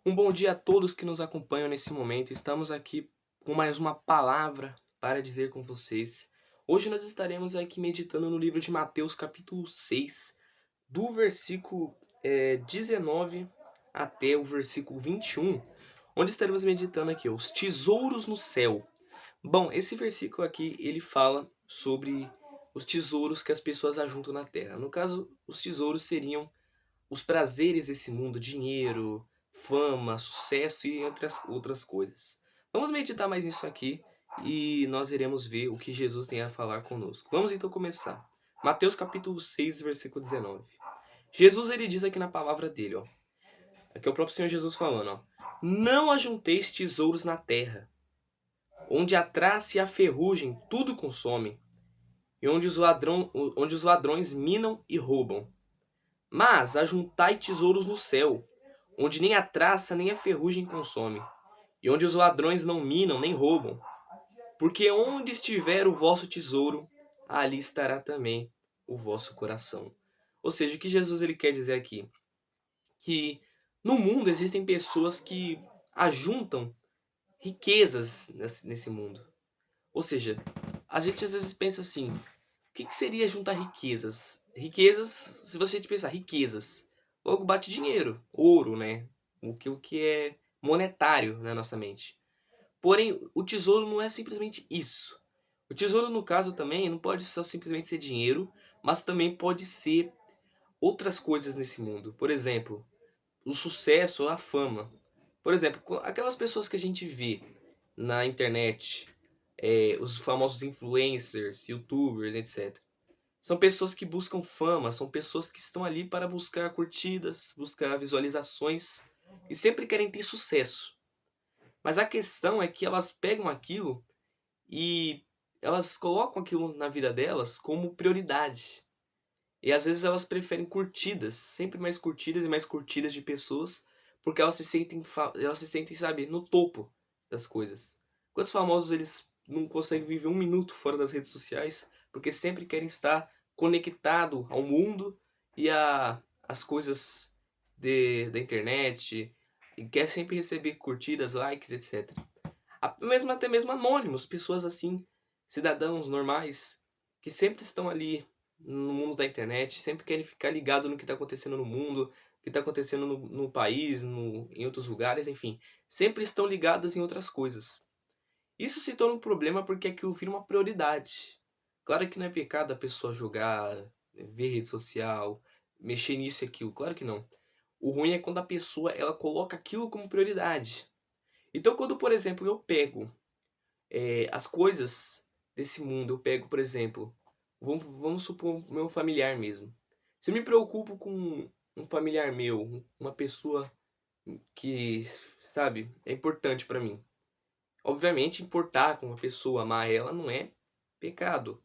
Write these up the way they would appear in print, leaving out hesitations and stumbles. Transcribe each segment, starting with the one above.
Um bom dia a todos que nos acompanham nesse momento. Estamos aqui com mais uma palavra para dizer com vocês. Hoje nós estaremos aqui meditando no livro de Mateus, capítulo 6, do versículo 19 até o versículo 21, onde estaremos meditando aqui, os tesouros no céu. Bom, esse versículo aqui, ele fala sobre os tesouros que as pessoas ajuntam na terra. No caso, os tesouros seriam os prazeres desse mundo, dinheiro, fama, sucesso e entre as outras coisas. Vamos meditar mais nisso aqui e nós iremos ver o que Jesus tem a falar conosco. Vamos então começar. Mateus capítulo 6, versículo 19. Jesus ele diz aqui na palavra dele, ó. Aqui é o próprio Senhor Jesus falando, ó. Não ajunteis tesouros na terra, onde a traça e a ferrugem tudo consomem, e onde os ladrões minam e roubam. Mas ajuntai tesouros no céu, onde nem a traça nem a ferrugem consome, e onde os ladrões não minam nem roubam. Porque onde estiver o vosso tesouro, ali estará também o vosso coração. Ou seja, o que Jesus ele quer dizer aqui? Que no mundo existem pessoas que ajuntam riquezas nesse mundo. Ou seja, a gente às vezes pensa assim, o que seria juntar riquezas? Riquezas, se você pensar, riquezas, logo bate dinheiro, ouro, né? O que é monetário na nossa mente. Porém, o tesouro não é simplesmente isso. O tesouro, no caso, também não pode só simplesmente ser dinheiro, mas também pode ser outras coisas nesse mundo. Por exemplo, o sucesso ou a fama. Por exemplo, aquelas pessoas que a gente vê na internet, os famosos influencers, youtubers, etc. São pessoas que buscam fama, são pessoas que estão ali para buscar curtidas, buscar visualizações e sempre querem ter sucesso. Mas a questão é que elas pegam aquilo e elas colocam aquilo na vida delas como prioridade. E às vezes elas preferem curtidas, sempre mais curtidas de pessoas, porque elas se sentem, sabe, no topo das coisas. Quantos famosos eles não conseguem viver um minuto fora das redes sociais, porque sempre querem estar conectado ao mundo e às coisas da internet, e quer sempre receber curtidas, likes, etc. Até mesmo anônimos, pessoas assim, cidadãos normais, que sempre estão ali no mundo da internet, sempre querem ficar ligado no que está acontecendo no mundo, o que está acontecendo no país, em outros lugares, enfim. Sempre estão ligados em outras coisas. Isso se torna um problema porque aquilo vira uma prioridade. Claro que não é pecado a pessoa jogar, ver rede social, mexer nisso e aquilo, claro que não. O ruim é quando a pessoa ela coloca aquilo como prioridade. Então quando, por exemplo, eu pego as coisas desse mundo, eu pego, por exemplo, vamos supor o meu familiar mesmo. Se eu me preocupo com um familiar meu, uma pessoa que, sabe, é importante pra mim. Obviamente, importar com uma pessoa, amar ela, não é pecado.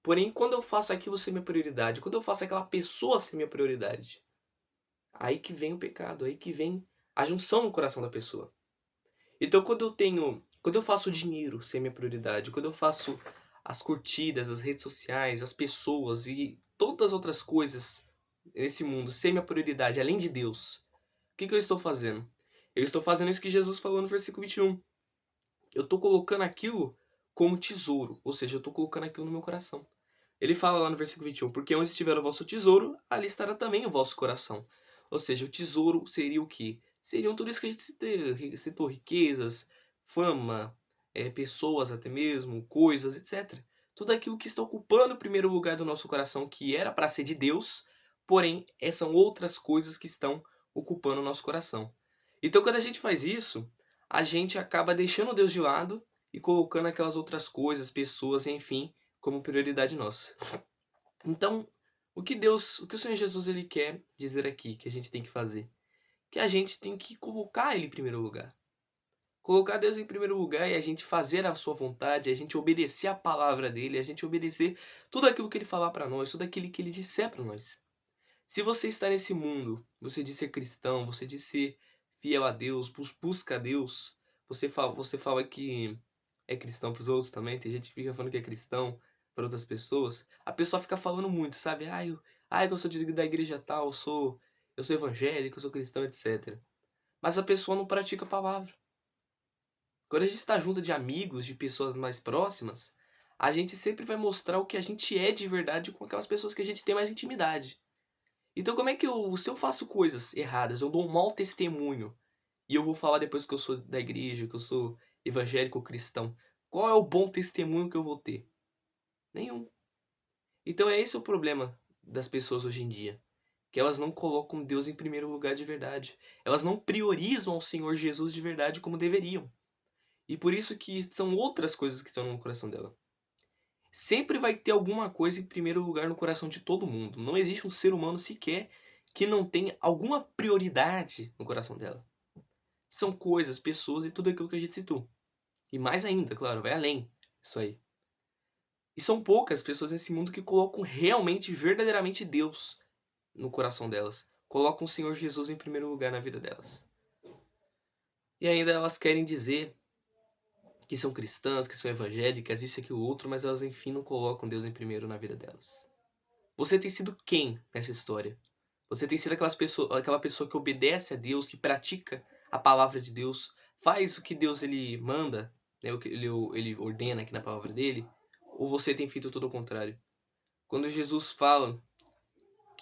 Porém, quando eu faço aquilo ser minha prioridade, quando eu faço aquela pessoa ser minha prioridade, aí que vem o pecado, aí que vem a junção no coração da pessoa. Então, quando eu faço o dinheiro ser minha prioridade, quando eu faço as curtidas, as redes sociais, as pessoas e todas as outras coisas nesse mundo ser minha prioridade, além de Deus, o que eu estou fazendo? Eu estou fazendo isso que Jesus falou no versículo 21. Eu estou colocando aquilo como tesouro, ou seja, eu estou colocando aquilo no meu coração. Ele fala lá no versículo 21, porque onde estiver o vosso tesouro, ali estará também o vosso coração. Ou seja, o tesouro seria o quê? Seriam tudo isso que a gente citou, riquezas, fama, pessoas até mesmo, coisas, etc. Tudo aquilo que está ocupando o primeiro lugar do nosso coração, que era para ser de Deus, porém, são outras coisas que estão ocupando o nosso coração. Então, quando a gente faz isso, a gente acaba deixando Deus de lado e colocando aquelas outras coisas, pessoas, enfim, como prioridade nossa. Então, o que o Senhor Jesus ele quer dizer aqui que a gente tem que fazer? Que a gente tem que colocar ele em primeiro lugar. Colocar Deus em primeiro lugar e a gente fazer a sua vontade, a gente obedecer a palavra dele, a gente obedecer tudo aquilo que ele falar para nós, tudo aquilo que ele disser para nós. Se você está nesse mundo, você diz ser cristão, você diz ser fiel a Deus, busca a Deus, você fala que é cristão para os outros também, tem gente que fica falando que é cristão para outras pessoas, a pessoa fica falando muito, sabe? Que eu sou da igreja tal, eu sou evangélico, eu sou cristão, etc. mas a pessoa não pratica a palavra. Quando a gente está junto de amigos, de pessoas mais próximas, a gente sempre vai mostrar o que a gente é de verdade com aquelas pessoas que a gente tem mais intimidade. Então como é que se eu faço coisas erradas, eu dou um mau testemunho, e eu vou falar depois que eu sou da igreja, que eu sou evangélico ou cristão, qual é o bom testemunho que eu vou ter? Nenhum. Então é esse o problema das pessoas hoje em dia. Que elas não colocam Deus em primeiro lugar de verdade. Elas não priorizam o Senhor Jesus de verdade como deveriam. E por isso que são outras coisas que estão no coração dela. Sempre vai ter alguma coisa em primeiro lugar no coração de todo mundo. Não existe um ser humano sequer que não tenha alguma prioridade no coração dela. São coisas, pessoas e tudo aquilo que a gente citou. E mais ainda, claro, vai além disso aí. E são poucas pessoas nesse mundo que colocam realmente, verdadeiramente Deus no coração delas. Colocam o Senhor Jesus em primeiro lugar na vida delas. E ainda elas querem dizer que são cristãs, que são evangélicas, isso e aquilo outro, mas elas enfim não colocam Deus em primeiro na vida delas. Você tem sido quem nessa história? Você tem sido aquela pessoa que obedece a Deus, que pratica a palavra de Deus, faz o que Deus ele manda, né, o que ele ordena aqui na palavra dele? Ou você tem feito tudo o contrário? Quando Jesus fala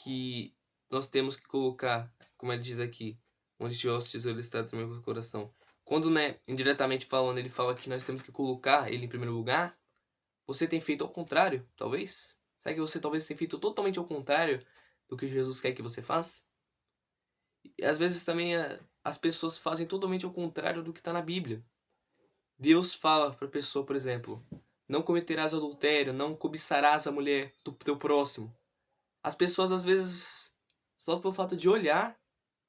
que nós temos que colocar, como ele diz aqui, onde estiver o tesouro está no meu coração. Quando, né, indiretamente falando, ele fala que nós temos que colocar ele em primeiro lugar, você tem feito ao contrário, talvez? Será que você talvez tenha feito totalmente ao contrário do que Jesus quer que você faça? E às vezes também as pessoas fazem totalmente ao contrário do que está na Bíblia. Deus fala para a pessoa, por exemplo, não cometerás adultério, não cobiçarás a mulher do teu próximo. As pessoas às vezes, só pelo fato de olhar,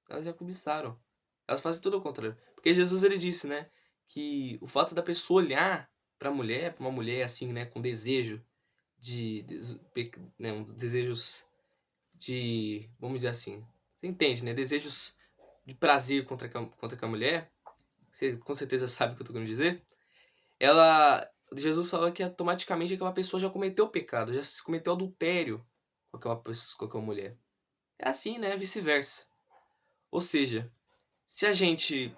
elas já cobiçaram. Elas fazem tudo ao contrário. Porque Jesus ele disse, né, que o fato da pessoa olhar para uma mulher assim, né, com desejo né, desejos de, vamos dizer assim, você entende, né, desejos de prazer contra a mulher, você com certeza sabe o que eu tô querendo dizer. Jesus fala que automaticamente aquela pessoa já cometeu o pecado, já cometeu adultério com aquela pessoa, com aquela mulher. É assim, né, vice-versa. Ou seja, se a gente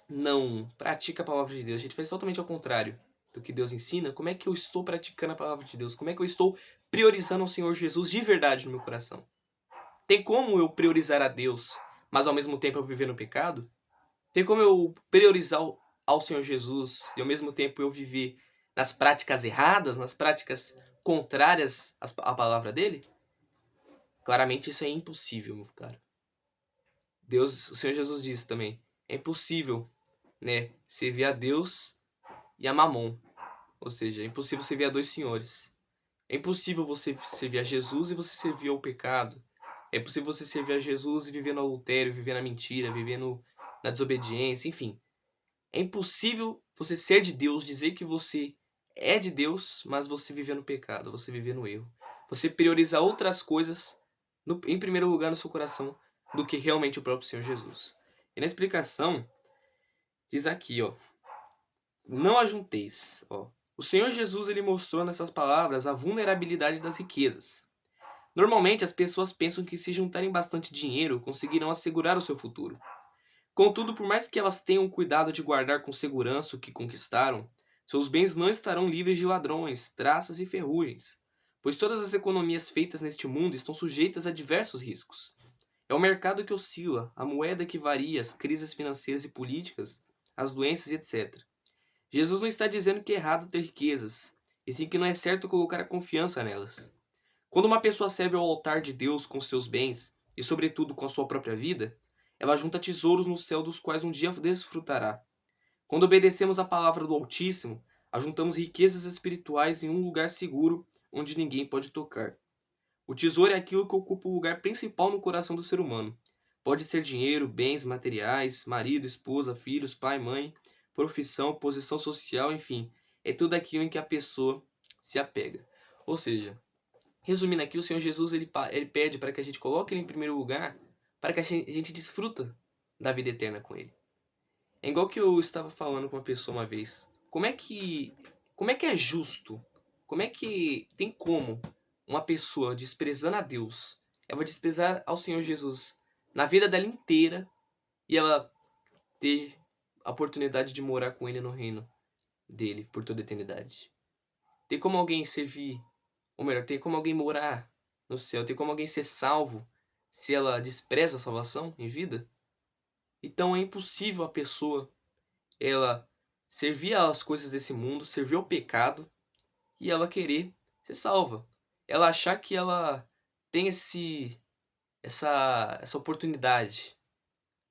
não pratica a palavra de Deus, a gente faz totalmente ao contrário do que Deus ensina, como é que eu estou praticando a palavra de Deus? Como é que eu estou priorizando o Senhor Jesus de verdade no meu coração? Tem como eu priorizar a Deus, mas ao mesmo tempo eu viver no pecado? Tem como eu priorizar ao Senhor Jesus e ao mesmo tempo eu viver nas práticas erradas, nas práticas contrárias à palavra dele? Claramente isso é impossível, meu cara. Deus, o Senhor Jesus disse também, é impossível, né, servir a Deus e a Mamon. Ou seja, é impossível servir a dois senhores. É impossível você servir a Jesus e você servir ao pecado. É possível você servir a Jesus e viver no adultério, viver na mentira, viver na desobediência, enfim. É impossível você ser de Deus, dizer que você é de Deus, mas você viver no pecado, você viver no erro. Você priorizar outras coisas em primeiro lugar no seu coração do que realmente o próprio Senhor Jesus. E na explicação, diz aqui, ó, não ajunteis, ó. O Senhor Jesus ele mostrou nessas palavras a vulnerabilidade das riquezas. Normalmente as pessoas pensam que se juntarem bastante dinheiro conseguirão assegurar o seu futuro. Contudo, por mais que elas tenham cuidado de guardar com segurança o que conquistaram, seus bens não estarão livres de ladrões, traças e ferrugens, pois todas as economias feitas neste mundo estão sujeitas a diversos riscos. É o mercado que oscila, a moeda que varia, as crises financeiras e políticas, as doenças e etc. Jesus não está dizendo que é errado ter riquezas, e sim que não é certo colocar a confiança nelas. Quando uma pessoa serve ao altar de Deus com seus bens, e sobretudo com a sua própria vida, ela junta tesouros no céu dos quais um dia desfrutará. Quando obedecemos a palavra do Altíssimo, ajuntamos riquezas espirituais em um lugar seguro onde ninguém pode tocar. O tesouro é aquilo que ocupa o lugar principal no coração do ser humano. Pode ser dinheiro, bens materiais, marido, esposa, filhos, pai, mãe, profissão, posição social, enfim. É tudo aquilo em que a pessoa se apega. Ou seja, resumindo aqui, o Senhor Jesus ele pede para que a gente coloque Ele em primeiro lugar, para que a gente desfruta da vida eterna com Ele. É igual que eu estava falando com uma pessoa uma vez. Como é que é justo? Como é que tem como uma pessoa desprezando a Deus, ela vai desprezar ao Senhor Jesus na vida dela inteira e ela ter a oportunidade de morar com ele no reino dele por toda a eternidade. Tem como alguém servir, ou melhor, tem como alguém morar no céu, tem como alguém ser salvo se ela despreza a salvação em vida? Então é impossível a pessoa ela servir às coisas desse mundo, servir ao pecado e ela querer ser salva. Ela achar que ela tem essa oportunidade.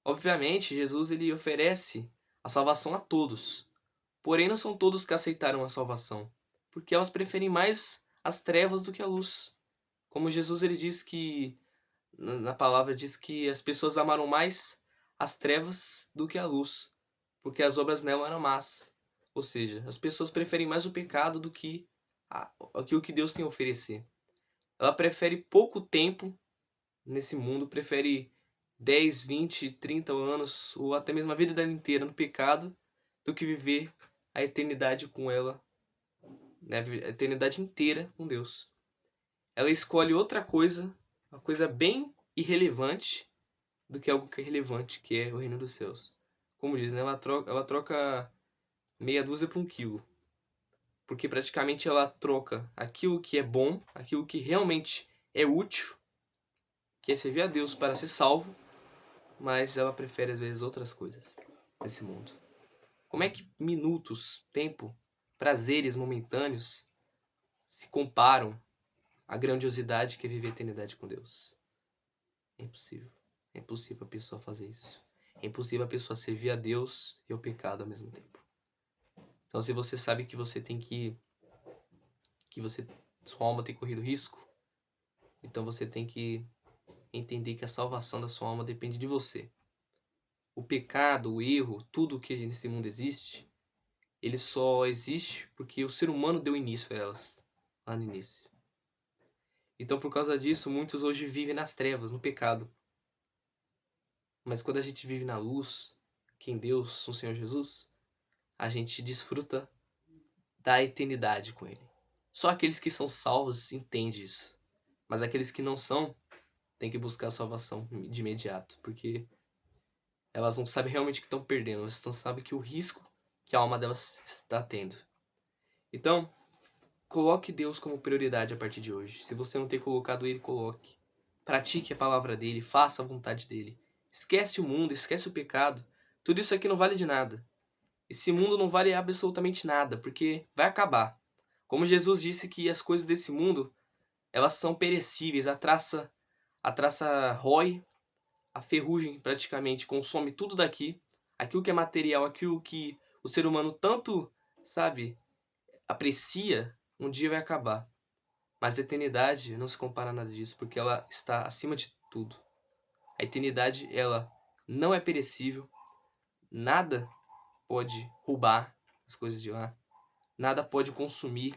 Obviamente, Jesus ele oferece a salvação a todos. Porém, não são todos que aceitaram a salvação, porque elas preferem mais as trevas do que a luz. Como Jesus ele diz que na palavra diz que as pessoas amaram mais as trevas do que a luz, porque as obras nela eram más. Ou seja, as pessoas preferem mais o pecado do que aquilo que Deus tem a oferecer. Ela prefere pouco tempo nesse mundo, prefere 10, 20, 30 anos, ou até mesmo a vida dela inteira no pecado, do que viver a eternidade com ela, né, a eternidade inteira com Deus. Ela escolhe outra coisa, uma coisa bem irrelevante, do que algo que é relevante, que é o reino dos céus. Como diz, né, ela troca meia dúzia por 1 quilo. Porque praticamente ela troca aquilo que é bom, aquilo que realmente é útil, que é servir a Deus para ser salvo, mas ela prefere às vezes outras coisas nesse mundo. Como é que minutos, tempo, prazeres momentâneos se comparam à grandiosidade que é viver a eternidade com Deus? É impossível. É impossível a pessoa fazer isso. É impossível a pessoa servir a Deus e ao pecado ao mesmo tempo. Então, se você sabe que você tem sua alma tem corrido risco, então você tem que entender que a salvação da sua alma depende de você. O pecado, o erro, tudo que nesse mundo existe, ele só existe porque o ser humano deu início a elas, lá no início. Então, por causa disso, muitos hoje vivem nas trevas, no pecado. Mas quando a gente vive na luz, que em Deus, no Senhor Jesus, a gente desfruta da eternidade com Ele. Só aqueles que são salvos entendem isso. Mas aqueles que não são, têm que buscar a salvação de imediato. Porque elas não sabem realmente o que estão perdendo. Elas não sabem que o risco que a alma delas está tendo. Então, coloque Deus como prioridade a partir de hoje. Se você não tem colocado Ele, coloque. Pratique a palavra dEle, faça a vontade dEle. Esquece o mundo, esquece o pecado. Tudo isso aqui não vale de nada. Esse mundo não vale absolutamente nada, porque vai acabar. Como Jesus disse que as coisas desse mundo, elas são perecíveis. A traça rói, a ferrugem praticamente consome tudo daqui. Aquilo que é material, aquilo que o ser humano tanto, sabe, aprecia, um dia vai acabar. Mas a eternidade não se compara a nada disso, porque ela está acima de tudo. A eternidade, ela não é perecível. Nada pode roubar as coisas de lá. Nada pode consumir.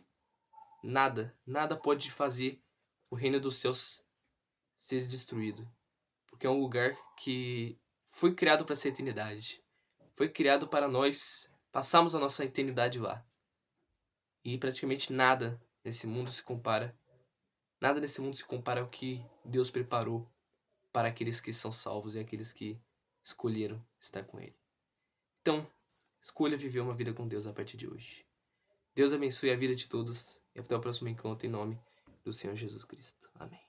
Nada pode fazer o reino dos céus ser destruído. Porque é um lugar que foi criado para ser eternidade. Foi criado para nós passarmos a nossa eternidade lá. E praticamente nada nesse mundo se compara. Nada nesse mundo se compara ao que Deus preparou para aqueles que são salvos e aqueles que escolheram estar com Ele. Então, escolha viver uma vida com Deus a partir de hoje. Deus abençoe a vida de todos e até o próximo encontro em nome do Senhor Jesus Cristo. Amém.